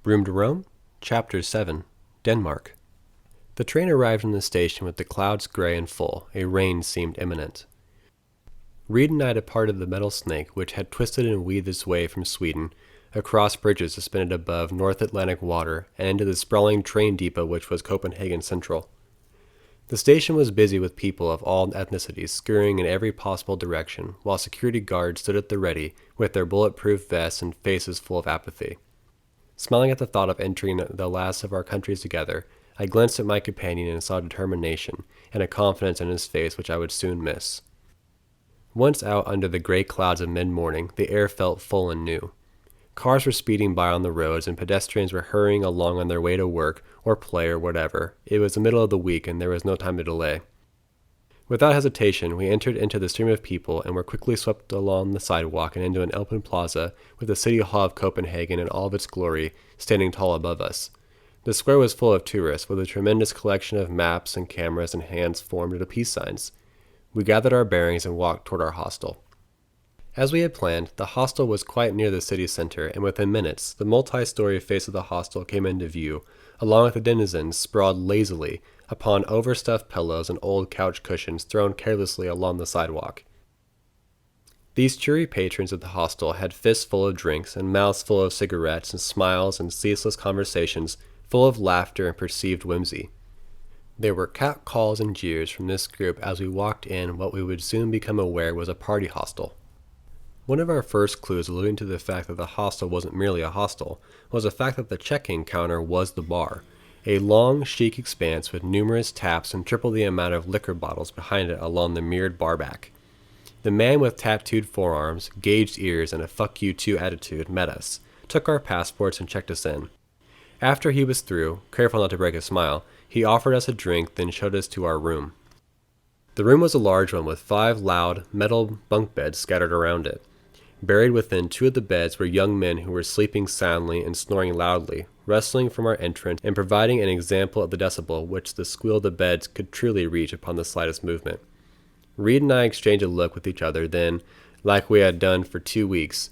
Room to Roam? Chapter 7. Denmark. The train arrived in the station with the clouds gray and full. A rain seemed imminent. Reed and I departed the metal snake which had twisted and weaved its way from Sweden, across bridges suspended above North Atlantic water, and into the sprawling train depot which was Copenhagen Central. The station was busy with people of all ethnicities scurrying in every possible direction, while security guards stood at the ready with their bulletproof vests and faces full of apathy. Smiling at the thought of entering the last of our countries together, I glanced at my companion and saw determination and a confidence in his face which I would soon miss. Once out under the gray clouds of mid-morning, the air felt full and new. Cars were speeding by on the roads, and pedestrians were hurrying along on their way to work or play or whatever. It was the middle of the week, and there was no time to delay. Without hesitation, we entered into the stream of people and were quickly swept along the sidewalk and into an open plaza with the city hall of Copenhagen in all of its glory standing tall above us. The square was full of tourists, with a tremendous collection of maps and cameras and hands formed into peace signs. We gathered our bearings and walked toward our hostel. As we had planned, the hostel was quite near the city center, and within minutes, the multi-story face of the hostel came into view, along with the denizens sprawled lazily upon overstuffed pillows and old couch cushions thrown carelessly along the sidewalk. These cheery patrons of the hostel had fists full of drinks and mouths full of cigarettes and smiles and ceaseless conversations full of laughter and perceived whimsy. There were cat calls and jeers from this group as we walked in what we would soon become aware was a party hostel. One of our first clues alluding to the fact that the hostel wasn't merely a hostel was the fact that the check-in counter was the bar, a long, chic expanse with numerous taps and triple the amount of liquor bottles behind it along the mirrored bar back. The man with tattooed forearms, gauged ears, and a fuck you too attitude met us, took our passports, and checked us in. After he was through, careful not to break a smile, he offered us a drink, then showed us to our room. The room was a large one with 5 loud, metal bunk beds scattered around it. Buried within 2 of the beds were young men who were sleeping soundly and snoring loudly, rustling from our entrance and providing an example of the decibel which the squeal of the beds could truly reach upon the slightest movement. Reed and I exchanged a look with each other, then, like we had done for 2 weeks,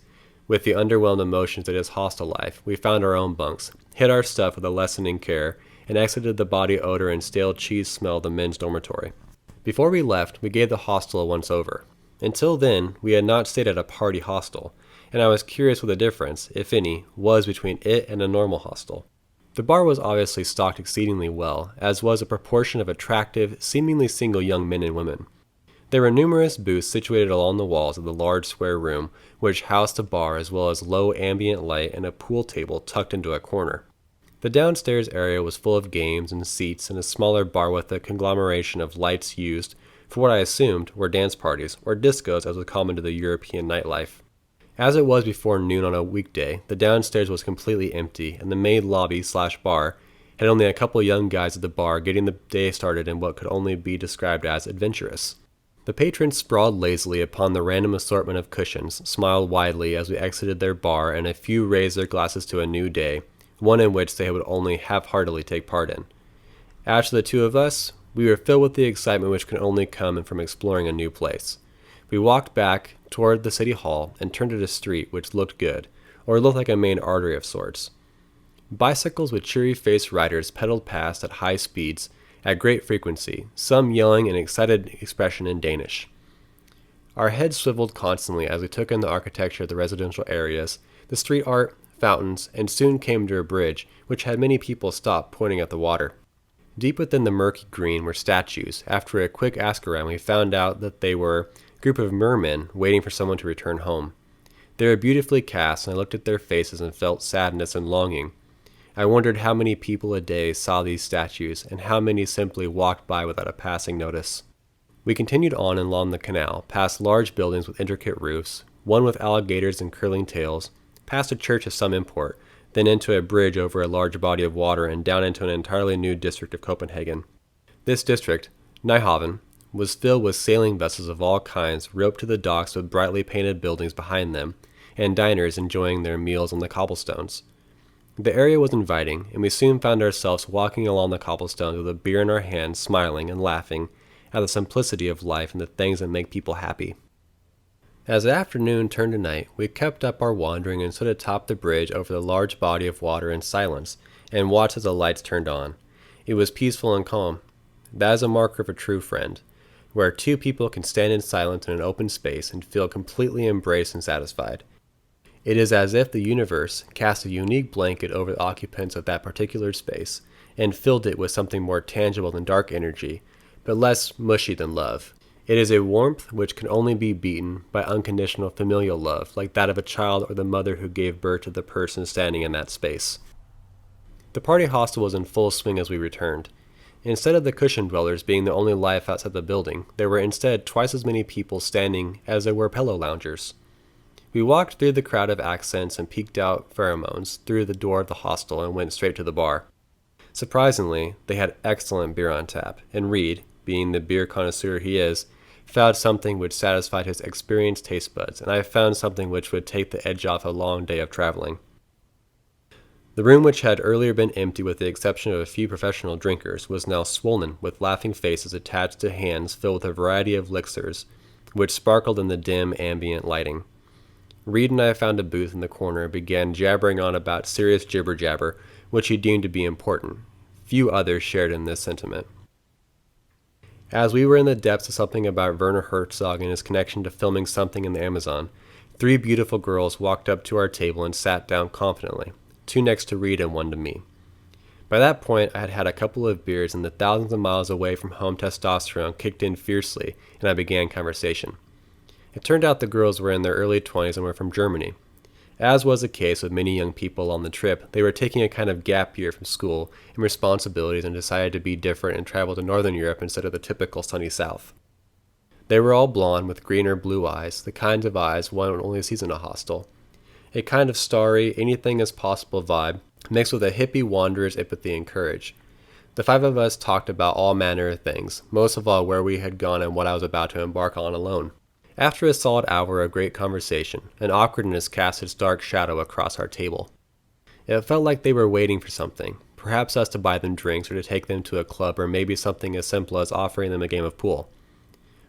with the underwhelmed emotions that is hostel life, we found our own bunks, hid our stuff with a lessening care, and exited the body odor and stale cheese smell of the men's dormitory. Before we left, we gave the hostel a once-over. Until then, we had not stayed at a party hostel, and I was curious what the difference, if any, was between it and a normal hostel. The bar was obviously stocked exceedingly well, as was a proportion of attractive, seemingly single young men and women. There were numerous booths situated along the walls of the large square room, which housed a bar as well as low ambient light and a pool table tucked into a corner. The downstairs area was full of games and seats and a smaller bar with a conglomeration of lights used for what I assumed were dance parties, or discos as was common to the European nightlife. As it was before noon on a weekday, the downstairs was completely empty, and the main lobby/bar had only a couple young guys at the bar getting the day started in what could only be described as adventurous. The patrons sprawled lazily upon the random assortment of cushions, smiled widely as we exited their bar, and a few raised their glasses to a new day, one in which they would only half-heartedly take part in. As for the 2 of us, we were filled with the excitement which could only come from exploring a new place. We walked back toward the city hall and turned at a street which looked good, or looked like a main artery of sorts. Bicycles with cheery-faced riders pedaled past at high speeds, at great frequency, some yelling in excited expression in Danish. Our heads swiveled constantly as we took in the architecture of the residential areas, the street art, fountains, and soon came to a bridge which had many people stop pointing at the water. Deep within the murky green were statues. After a quick ask-around, we found out that they were a group of mermen waiting for someone to return home. They were beautifully cast, and I looked at their faces and felt sadness and longing. I wondered how many people a day saw these statues, and how many simply walked by without a passing notice. We continued on along the canal, past large buildings with intricate roofs, one with alligators and curling tails, past a church of some import, then into a bridge over a large body of water and down into an entirely new district of Copenhagen. This district, Nyhavn, was filled with sailing vessels of all kinds roped to the docks with brightly painted buildings behind them, and diners enjoying their meals on the cobblestones. The area was inviting, and we soon found ourselves walking along the cobblestones with a beer in our hands, smiling and laughing at the simplicity of life and the things that make people happy. As the afternoon turned to night, we kept up our wandering and stood atop the bridge over the large body of water in silence, and watched as the lights turned on. It was peaceful and calm. That is a marker of a true friend, where two people can stand in silence in an open space and feel completely embraced and satisfied. It is as if the universe cast a unique blanket over the occupants of that particular space, and filled it with something more tangible than dark energy, but less mushy than love. It is a warmth which can only be beaten by unconditional familial love, like that of a child or the mother who gave birth to the person standing in that space. The party hostel was in full swing as we returned. Instead of the cushion dwellers being the only life outside the building, there were instead twice as many people standing as there were pillow loungers. We walked through the crowd of accents and peeked out pheromones through the door of the hostel and went straight to the bar. Surprisingly, they had excellent beer on tap, and Reed, being the beer connoisseur he is, found something which satisfied his experienced taste buds, and I found something which would take the edge off a long day of traveling. The room, which had earlier been empty with the exception of a few professional drinkers, was now swollen with laughing faces attached to hands filled with a variety of elixirs, which sparkled in the dim ambient lighting. Reed and I found a booth in the corner and began jabbering on about serious jibber-jabber, which he deemed to be important. Few others shared in this sentiment. As we were in the depths of something about Werner Herzog and his connection to filming something in the Amazon, three beautiful girls walked up to our table and sat down confidently, two next to Reed and one to me. By that point, I had had a couple of beers and the thousands of miles away from home testosterone kicked in fiercely, and I began conversation. It turned out the girls were in their early 20s and were from Germany. As was the case with many young people on the trip, they were taking a kind of gap year from school and responsibilities and decided to be different and travel to Northern Europe instead of the typical sunny South. They were all blonde with green or blue eyes, the kinds of eyes one only sees in a hostel. A kind of starry, anything is possible vibe, mixed with a hippie wanderer's empathy and courage. The five of us talked about all manner of things, most of all where we had gone and what I was about to embark on alone. After a solid hour of great conversation, an awkwardness cast its dark shadow across our table. It felt like they were waiting for something, perhaps us to buy them drinks or to take them to a club, or maybe something as simple as offering them a game of pool.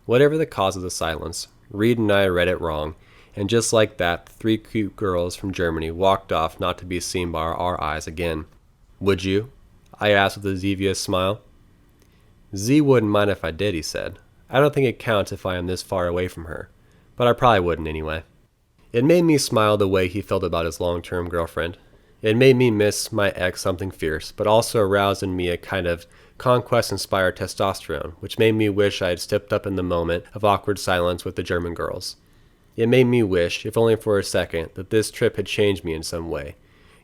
Whatever the cause of the silence, Reed and I read it wrong, and just like that, the three cute girls from Germany walked off not to be seen by our eyes again. "Would you?" I asked with a devious smile. "Z wouldn't mind if I did," he said. "I don't think it counts if I am this far away from her, but I probably wouldn't anyway." It made me smile the way he felt about his long-term girlfriend. It made me miss my ex something fierce, but also aroused in me a kind of conquest-inspired testosterone, which made me wish I had stepped up in the moment of awkward silence with the German girls. It made me wish, if only for a second, that this trip had changed me in some way.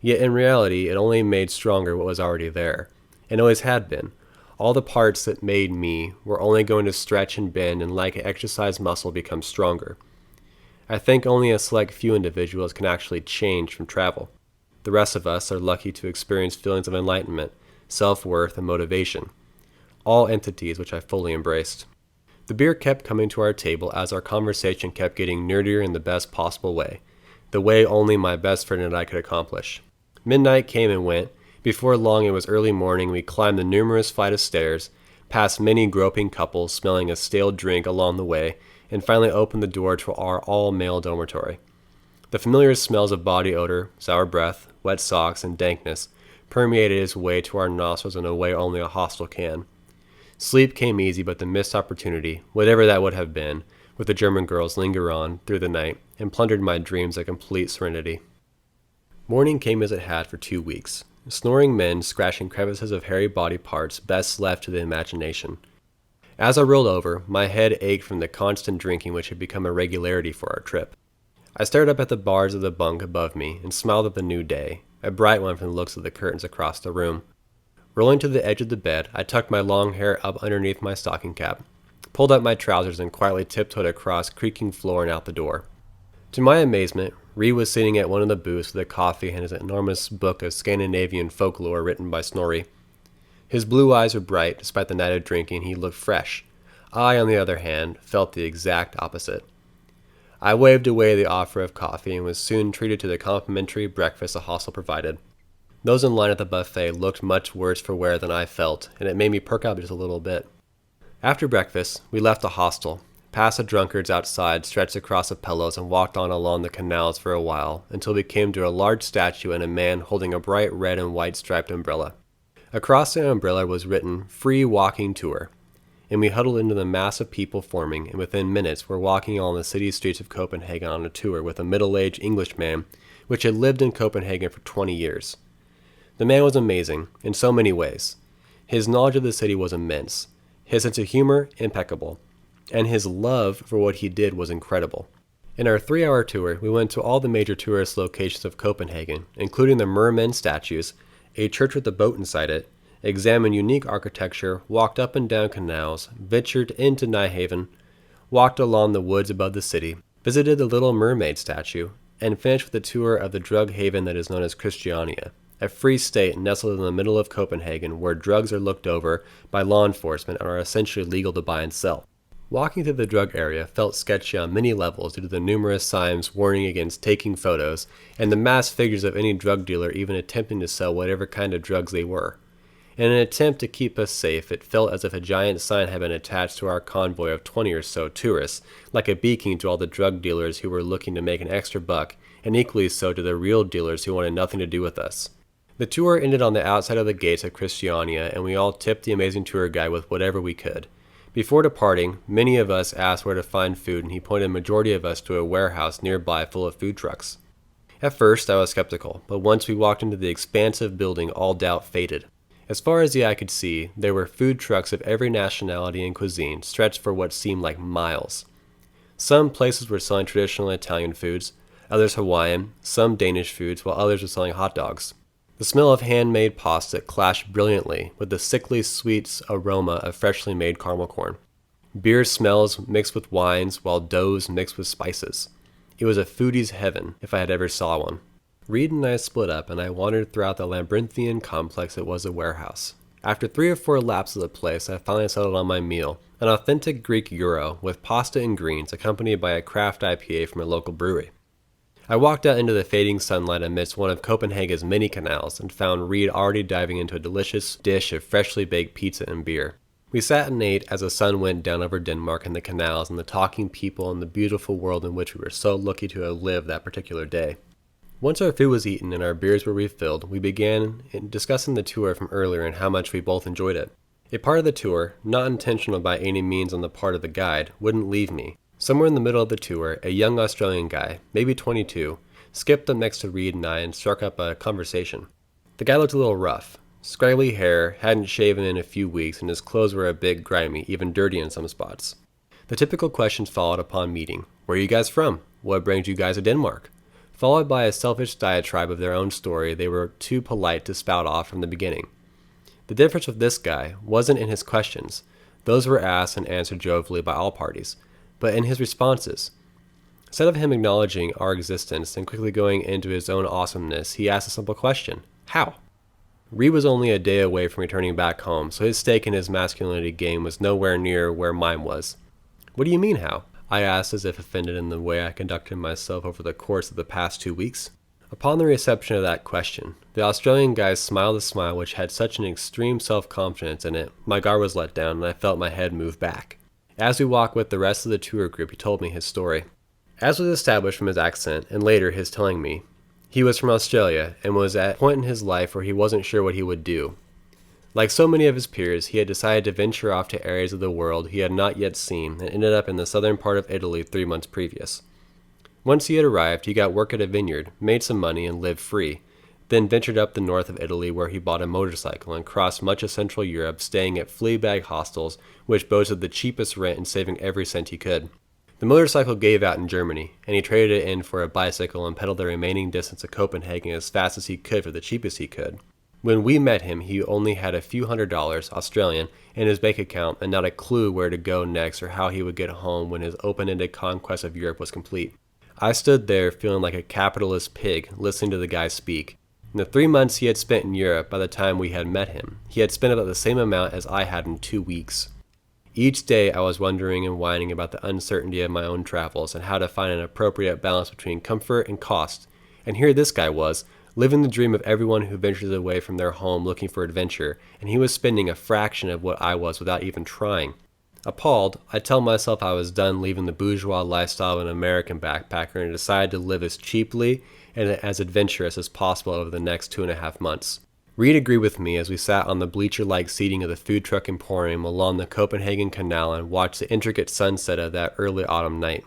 Yet in reality, it only made stronger what was already there, and always had been. All the parts that made me were only going to stretch and bend and like an exercised muscle become stronger. I think only a select few individuals can actually change from travel. The rest of us are lucky to experience feelings of enlightenment, self-worth, and motivation. All entities which I fully embraced. The beer kept coming to our table as our conversation kept getting nerdier in the best possible way, the way only my best friend and I could accomplish. Midnight came and went. Before long it was early morning, and we climbed the numerous flight of stairs, past many groping couples smelling a stale drink along the way, and finally opened the door to our all-male dormitory. The familiar smells of body odor, sour breath, wet socks, and dankness permeated its way to our nostrils in a way only a hostel can. Sleep came easy, but the missed opportunity, whatever that would have been, with the German girls linger on through the night, and plundered my dreams of complete serenity. Morning came as it had for 2 weeks. Snoring men scratching crevices of hairy body parts best left to the imagination. As I rolled over, my head ached from the constant drinking which had become a regularity for our trip. I stared up at the bars of the bunk above me and smiled at the new day, a bright one from the looks of the curtains across the room. Rolling to the edge of the bed, I tucked my long hair up underneath my stocking cap, pulled up my trousers, and quietly tiptoed across creaking floor and out the door. To my amazement, Reed was sitting at one of the booths with a coffee and his enormous book of Scandinavian folklore written by Snorri. His blue eyes were bright, despite the night of drinking. He looked fresh. I, on the other hand, felt the exact opposite. I waved away the offer of coffee and was soon treated to the complimentary breakfast the hostel provided. Those in line at the buffet looked much worse for wear than I felt, and it made me perk up just a little bit. After breakfast, we left the hostel, past the drunkards outside stretched across the pillows, and walked on along the canals for a while, until we came to a large statue and a man holding a bright red and white striped umbrella. Across the umbrella was written, "Free Walking Tour," and we huddled into the mass of people forming, and within minutes were walking along the city streets of Copenhagen on a tour with a middle-aged Englishman which had lived in Copenhagen for 20 years. The man was amazing, in so many ways. His knowledge of the city was immense, his sense of humor impeccable, and his love for what he did was incredible. In our 3-hour tour, we went to all the major tourist locations of Copenhagen, including the mermen statues, a church with a boat inside it, examined unique architecture, walked up and down canals, ventured into Nyhavn, walked along the woods above the city, visited the Little Mermaid statue, and finished with a tour of the drug haven that is known as Christiania, a free state nestled in the middle of Copenhagen where drugs are looked over by law enforcement and are essentially legal to buy and sell. Walking through the drug area felt sketchy on many levels due to the numerous signs warning against taking photos and the masked figures of any drug dealer even attempting to sell whatever kind of drugs they were. In an attempt to keep us safe, it felt as if a giant sign had been attached to our convoy of 20 or so tourists, like a beacon to all the drug dealers who were looking to make an extra buck, and equally so to the real dealers who wanted nothing to do with us. The tour ended on the outside of the gates of Christiania, and we all tipped the amazing tour guide with whatever we could. Before departing, many of us asked where to find food, and he pointed a majority of us to a warehouse nearby full of food trucks. At first, I was skeptical, but once we walked into the expansive building, all doubt faded. As far as the eye could see, there were food trucks of every nationality and cuisine stretched for what seemed like miles. Some places were selling traditional Italian foods, others Hawaiian, some Danish foods, while others were selling hot dogs. The smell of handmade pasta clashed brilliantly with the sickly sweet aroma of freshly made caramel corn. Beer smells mixed with wines, while doughs mixed with spices. It was a foodie's heaven, if I had ever saw one. Reed and I split up, and I wandered throughout the labyrinthian complex that was a warehouse. After 3 or 4 laps of the place, I finally settled on my meal, an authentic Greek gyro with pasta and greens accompanied by a craft IPA from a local brewery. I walked out into the fading sunlight amidst one of Copenhagen's many canals and found Reed already diving into a delicious dish of freshly baked pizza and beer. We sat and ate as the sun went down over Denmark and the canals and the talking people and the beautiful world in which we were so lucky to have lived that particular day. Once our food was eaten and our beers were refilled, we began discussing the tour from earlier and how much we both enjoyed it. A part of the tour, not intentional by any means on the part of the guide, wouldn't leave me. Somewhere in the middle of the tour, a young Australian guy, maybe 22, skipped up next to Reed and I and struck up a conversation. The guy looked a little rough. Scraggly hair, hadn't shaven in a few weeks, and his clothes were a bit grimy, even dirty in some spots. The typical questions followed upon meeting. Where are you guys from? What brings you guys to Denmark? Followed by a selfish diatribe of their own story they were too polite to spout off from the beginning. The difference with this guy wasn't in his questions. Those were asked and answered jovially by all parties, but in his responses. Instead of him acknowledging our existence and quickly going into his own awesomeness, he asked a simple question. How? Reed was only a day away from returning back home, so his stake in his masculinity game was nowhere near where mine was. What do you mean, how? I asked, as if offended in the way I conducted myself over the course of the past 2 weeks. Upon the reception of that question, the Australian guy smiled a smile which had such an extreme self-confidence in it, my guard was let down and I felt my head move back. As we walked with the rest of the tour group, he told me his story. As was established from his accent, and later his telling me, he was from Australia and was at a point in his life where he wasn't sure what he would do. Like so many of his peers, he had decided to venture off to areas of the world he had not yet seen and ended up in the southern part of Italy 3 months previous. Once he had arrived, he got work at a vineyard, made some money, and lived free, then ventured up the north of Italy where he bought a motorcycle and crossed much of Central Europe, staying at flea-bag hostels, which boasted the cheapest rent and saving every cent he could. The motorcycle gave out in Germany, and he traded it in for a bicycle and pedaled the remaining distance to Copenhagen as fast as he could for the cheapest he could. When we met him, he only had a few $100 Australian in his bank account and not a clue where to go next or how he would get home when his open-ended conquest of Europe was complete. I stood there feeling like a capitalist pig listening to the guy speak. In the 3 months he had spent in Europe by the time we had met him, he had spent about the same amount as I had in 2 weeks. Each day I was wondering and whining about the uncertainty of my own travels and how to find an appropriate balance between comfort and cost. And here this guy was, living the dream of everyone who ventures away from their home looking for adventure, and he was spending a fraction of what I was without even trying. Appalled, I tell myself I was done living the bourgeois lifestyle of an American backpacker and decided to live as cheaply and as adventurous as possible over the next 2.5 months. Reed agreed with me as we sat on the bleacher-like seating of the food truck emporium along the Copenhagen Canal and watched the intricate sunset of that early autumn night.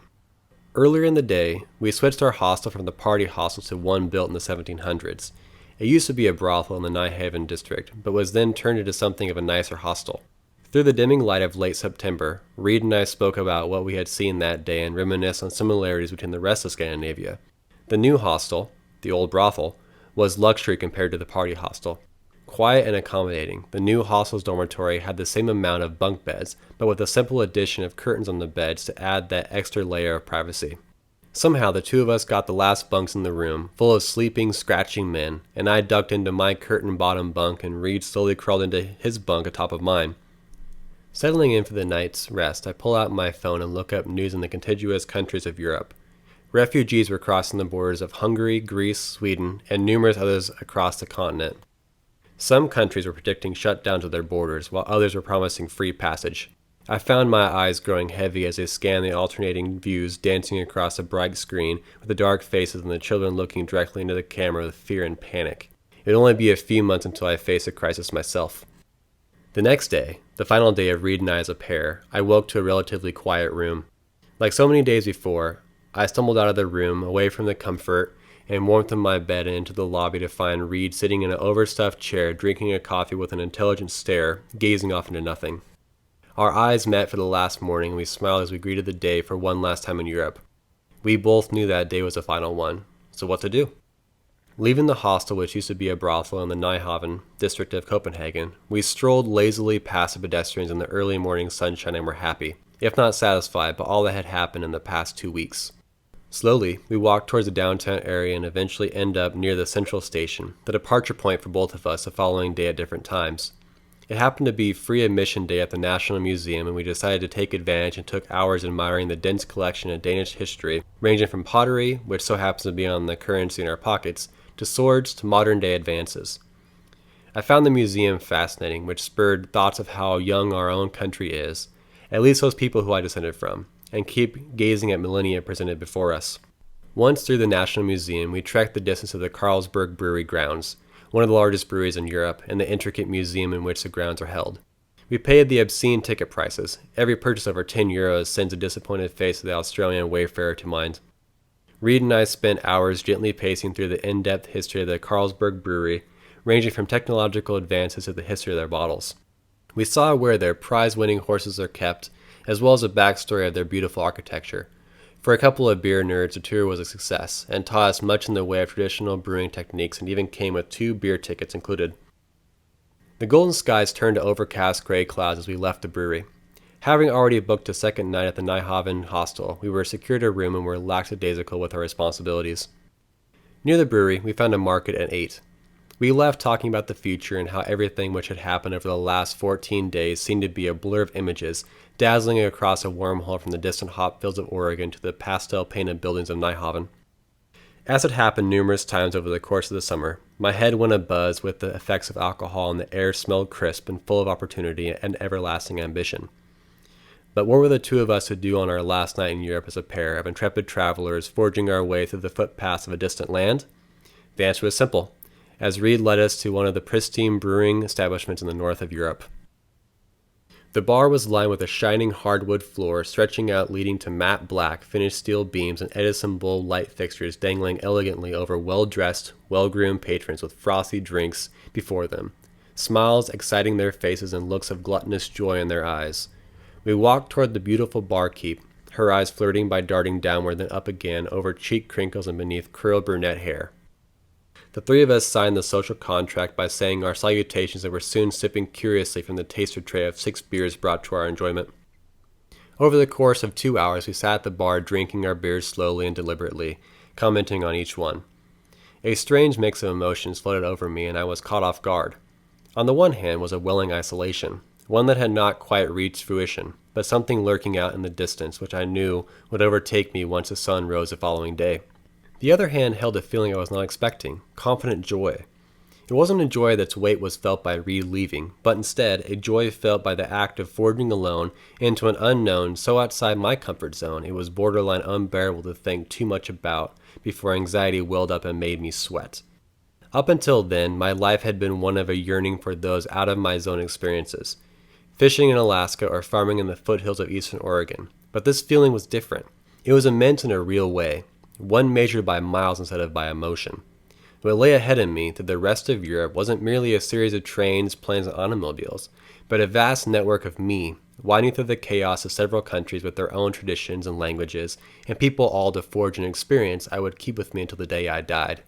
Earlier in the day, we switched our hostel from the party hostel to one built in the 1700s. It used to be a brothel in the Nyhavn district, but was then turned into something of a nicer hostel. Through the dimming light of late September, Reed and I spoke about what we had seen that day and reminisced on similarities between the rest of Scandinavia. The new hostel, the old brothel, was luxury compared to the party hostel. Quiet and accommodating, the new hostel's dormitory had the same amount of bunk beds, but with a simple addition of curtains on the beds to add that extra layer of privacy. Somehow the two of us got the last bunks in the room, full of sleeping, scratching men, and I ducked into my curtain-bottom bunk and Reed slowly crawled into his bunk atop of mine. Settling in for the night's rest, I pull out my phone and look up news in the contiguous countries of Europe. Refugees were crossing the borders of Hungary, Greece, Sweden, and numerous others across the continent. Some countries were predicting shutdowns of their borders, while others were promising free passage. I found my eyes growing heavy as they scanned the alternating views dancing across a bright screen, with the dark faces and the children looking directly into the camera with fear and panic. It would only be a few months until I faced a crisis myself. The next day, the final day of Reed and I as a pair, I woke to a relatively quiet room. Like so many days before, I stumbled out of the room, away from the comfort and warmth of my bed and into the lobby to find Reed sitting in an overstuffed chair, drinking a coffee with an intelligent stare, gazing off into nothing. Our eyes met for the last morning, and we smiled as we greeted the day for one last time in Europe. We both knew that day was the final one, so what to do? Leaving the hostel, which used to be a brothel in the Nyhavn district of Copenhagen, we strolled lazily past the pedestrians in the early morning sunshine and were happy, if not satisfied, by all that had happened in the past 2 weeks. Slowly, we walked towards the downtown area and eventually end up near the central station, the departure point for both of us the following day at different times. It happened to be free admission day at the National Museum, and we decided to take advantage and took hours admiring the dense collection of Danish history, ranging from pottery, which so happens to be on the currency in our pockets, to swords to modern-day advances. I found the museum fascinating, which spurred thoughts of how young our own country is, at least those people who I descended from, and keep gazing at millennia presented before us. Once through the National Museum, we trekked the distance to the Carlsberg Brewery grounds, one of the largest breweries in Europe, and the intricate museum in which the grounds are held. We paid the obscene ticket prices. Every purchase over €10 sends a disappointed face of the Australian wayfarer to mind. Reed and I spent hours gently pacing through the in-depth history of the Carlsberg Brewery, ranging from technological advances to the history of their bottles. We saw where their prize-winning horses are kept, as well as a backstory of their beautiful architecture. For a couple of beer nerds, the tour was a success, and taught us much in the way of traditional brewing techniques and even came with 2 beer tickets included. The golden skies turned to overcast gray clouds as we left the brewery. Having already booked a second night at the Nyhavn hostel, we were secured a room and were lackadaisical with our responsibilities. Near the brewery, we found a market and ate. We left talking about the future and how everything which had happened over the last 14 days seemed to be a blur of images, dazzling across a wormhole from the distant hop fields of Oregon to the pastel-painted buildings of Nyhavn. As had happened numerous times over the course of the summer, my head went abuzz with the effects of alcohol and the air smelled crisp and full of opportunity and everlasting ambition. But what were the two of us to do on our last night in Europe as a pair of intrepid travelers forging our way through the footpaths of a distant land? The answer was simple, as Reed led us to one of the pristine brewing establishments in the north of Europe. The bar was lined with a shining hardwood floor stretching out leading to matte black finished steel beams and Edison bulb light fixtures dangling elegantly over well-dressed, well-groomed patrons with frothy drinks before them, smiles exciting their faces and looks of gluttonous joy in their eyes. We walked toward the beautiful barkeep, her eyes flirting by darting downward then up again over cheek crinkles and beneath curled brunette hair. The 3 of us signed the social contract by saying our salutations and were soon sipping curiously from the taster tray of 6 beers brought to our enjoyment. Over the course of 2 hours, we sat at the bar drinking our beers slowly and deliberately, commenting on each one. A strange mix of emotions flooded over me, and I was caught off guard. On the one hand was a willing isolation, one that had not quite reached fruition, but something lurking out in the distance which I knew would overtake me once the sun rose the following day. The other hand held a feeling I was not expecting, confident joy. It wasn't a joy that's weight was felt by Reed leaving, but instead a joy felt by the act of forging alone into an unknown so outside my comfort zone it was borderline unbearable to think too much about before anxiety welled up and made me sweat. Up until then, my life had been one of a yearning for those out-of-my-zone experiences, fishing in Alaska or farming in the foothills of eastern Oregon. But this feeling was different. It was immense in a real way, one measured by miles instead of by emotion. What lay ahead of me through the rest of Europe wasn't merely a series of trains, planes, and automobiles, but a vast network of me, winding through the chaos of several countries with their own traditions and languages, and people all to forge an experience I would keep with me until the day I died.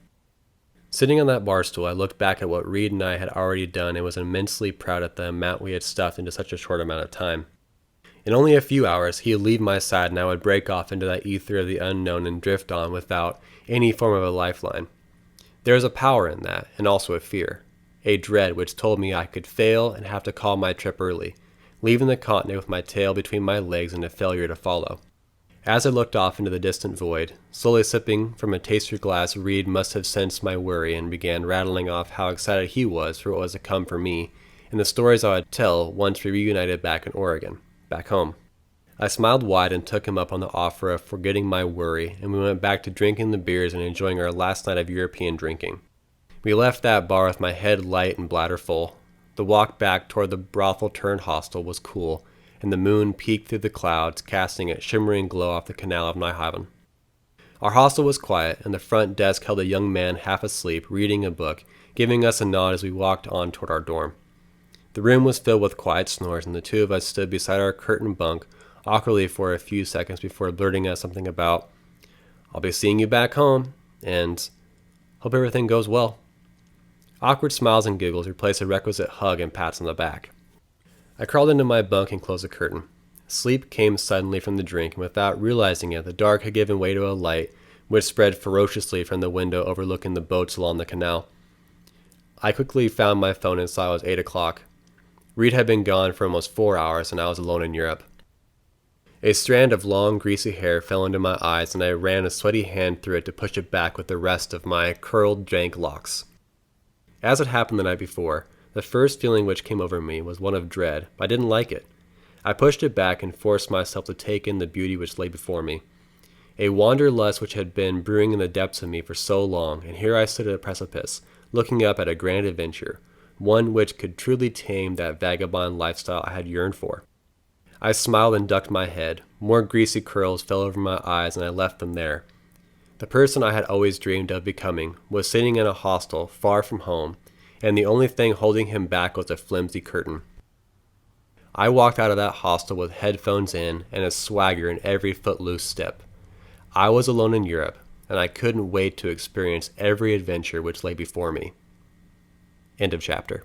Sitting on that bar stool, I looked back at what Reed and I had already done and was immensely proud at the amount we had stuffed into such a short amount of time. In only a few hours, he would leave my side and I would break off into that ether of the unknown and drift on without any form of a lifeline. There was a power in that, and also a fear, a dread which told me I could fail and have to call my trip early, leaving the continent with my tail between my legs and a failure to follow. As I looked off into the distant void, slowly sipping from a taster glass, Reed must have sensed my worry and began rattling off how excited he was for what was to come for me, and the stories I would tell once we reunited back in Oregon, back home. I smiled wide and took him up on the offer of forgetting my worry, and we went back to drinking the beers and enjoying our last night of European drinking. We left that bar with my head light and bladder full. The walk back toward the brothel-turned-hostel was cool, and the moon peeked through the clouds, casting its shimmering glow off the canal of Nyhavn. Our hostel was quiet, and the front desk held a young man half asleep, reading a book, giving us a nod as we walked on toward our dorm. The room was filled with quiet snores, and the two of us stood beside our curtained bunk, awkwardly for a few seconds before blurting out something about, "I'll be seeing you back home," and "Hope everything goes well." Awkward smiles and giggles replaced a requisite hug and pats on the back. I crawled into my bunk and closed the curtain. Sleep came suddenly from the drink, and without realizing it, the dark had given way to a light, which spread ferociously from the window overlooking the boats along the canal. I quickly found my phone and saw it was 8 o'clock. Reed had been gone for almost 4 hours, and I was alone in Europe. A strand of long, greasy hair fell into my eyes, and I ran a sweaty hand through it to push it back with the rest of my curled, dank locks. As had happened the night before, the first feeling which came over me was one of dread, but I didn't like it. I pushed it back and forced myself to take in the beauty which lay before me. A wanderlust which had been brewing in the depths of me for so long, and here I stood at a precipice, looking up at a grand adventure, one which could truly tame that vagabond lifestyle I had yearned for. I smiled and ducked my head. More greasy curls fell over my eyes, and I left them there. The person I had always dreamed of becoming was sitting in a hostel far from home, and the only thing holding him back was a flimsy curtain. I walked out of that hostel with headphones in and a swagger in every footloose step. I was alone in Europe, and I couldn't wait to experience every adventure which lay before me. End of chapter.